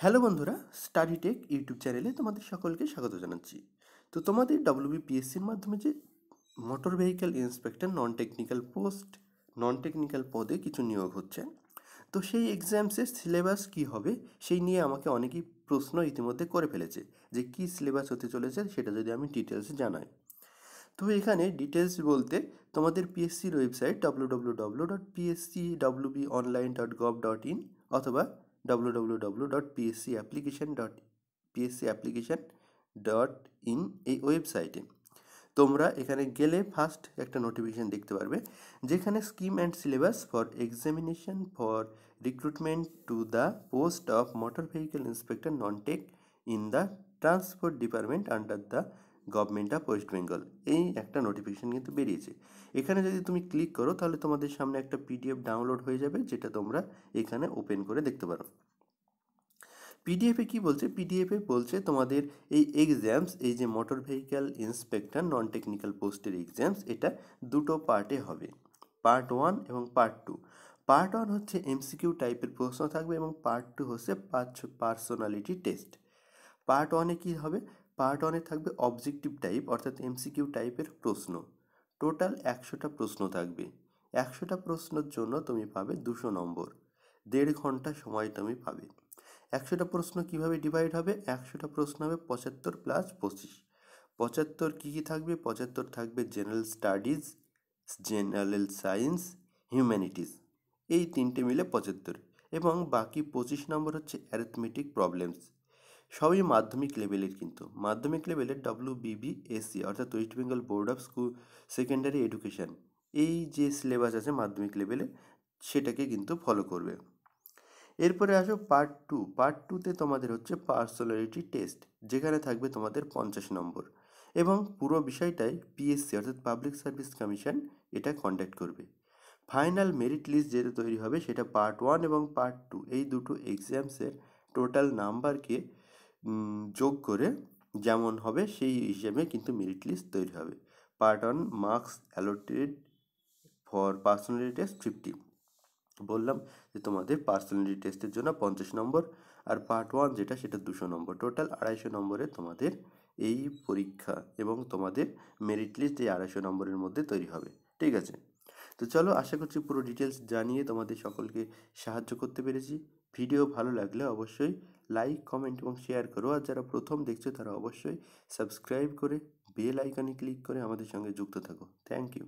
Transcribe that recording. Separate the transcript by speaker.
Speaker 1: Hello বন্ধুরা, study take YouTube চ্যানেলে তোমাদের সকলকে স্বাগত জানাচ্ছি। তো তোমাদের ডব্লিউবিপিএসসির মাধ্যমে যে motor vehicle inspector non technical পদে কিছু নিয়োগ হচ্ছে। তো সেই এক্সামসের সিলেবাস কি হবে সেই নিয়ে আমাকে অনেকেই প্রশ্ন ইতিমধ্যে করে ফেলেছে, যে কি সিলেবাস হতে চলেছে সেটা যদি আমি ডিটেলসে জানাই। তো এখানে ডিটেলস বলতে তোমাদের পিএসসির ওয়েবসাইট www.pscwbonline.gov.in অথবা www.pscapplication.in এই ওয়েবসাইটে তোমরা এখানে গেলে ফার্স্ট একটা নোটিফিকেশন দেখতে পারবে, যেখানে scheme and syllabus for examination for recruitment to the post of motor vehicle inspector non tech in the transport department under the government of West Bengal, এই একটা নোটিফিকেশন কিন্তু বেরিয়েছে। এখানে যদি তুমি ক্লিক করো তাহলে তোমাদের সামনে একটা পিডিএফ ডাউনলোড হয়ে যাবে, যেটা তোমরা এখানে ওপেন করে দেখতে পারো। পিডিএফে কি বলছে? পিডিএফে বলছে তোমাদের এই এক্সামস, এই যে motor vehicle inspector non technical পোস্টের এক্সামস, এটা দুটো পার্টে হবে, পার্ট 1 এবং পার্ট 2। পার্ট 1 হচ্ছে এমসিকিউ টাইপের প্রশ্ন থাকবে এবং পার্ট 2 হচ্ছে পার্সোনালিটি টেস্ট। পার্ট 1-এ কী হবে? পার্ট 1-এ থাকবে অবজেক্টিভ টাইপ অর্থাৎ এমসিকিউ টাইপের প্রশ্ন। টোটাল 100টা প্রশ্ন থাকবে। 100টা প্রশ্নের জন্য তুমি পাবে 200 নম্বর। 1.5 ঘন্টা সময় তুমি পাবে। 100টা প্রশ্ন কিভাবে ডিভাইড হবে? 100টা প্রশ্ন হবে 75 প্লাস 25। 75 কী কী থাকবে? 75 থাকবে general studies, general science, humanities, এই তিনটে মিলে 75, এবং বাকি 25 নম্বর হচ্ছে অ্যারিথমেটিক প্রবলেমস। সবই মাধ্যমিক লেভেলের, কিন্তু মাধ্যমিক লেভেলের WBBSE অর্থাৎ West Bengal board of school secondary education, এই যে সিলেবাস আছে মাধ্যমিক লেভেলে সেটাকে কিন্তু ফলো করবে। এরপরে আসো পার্ট 2। পার্ট 2-তে তোমাদের হচ্ছে পার্সোনালিটি টেস্ট, যেখানে থাকবে তোমাদের 50 নম্বর, এবং পুরো বিষয়টাই পিএসসি অর্থাৎ পাবলিক সার্ভিস কমিশন এটা কন্ডাক্ট করবে। ফাইনাল মেরিট লিস্ট যেটা তৈরি হবে সেটা পার্ট 1 এবং পার্ট 2 এই দুটো এক্সামসের টোটাল নাম্বারকে যোগ করে যেমন হবে সেই হিসেবে কিন্তু মেরিট লিস্ট তৈরি হবে। Part 1 marks allotted for personality test 50, বললাম যে তোমাদের পার্সোনালিটি টেস্টের জন্য 50 নম্বর, আর পার্ট 1 যেটা সেটা 200 নম্বর, টোটাল 250 নম্বরে তোমাদের এই পরীক্ষা, এবং তোমাদের মেরিট লিস্ট এই 250 নম্বরের মধ্যে তৈরি হবে। ঠিক আছে, তো চলো, আশা করছি পুরো ডিটেলস জানিয়ে তোমাদের সকলকে সাহায্য করতে পেরেছি। ভিডিও ভালো লাগলে অবশ্যই লাইক, কমেন্ট এবং শেয়ার করো, আর যারা প্রথম দেখছো তারা অবশ্যই সাবস্ক্রাইব করে বেল আইকনে ক্লিক করে আমাদের সঙ্গে যুক্ত থাকো। Thank you.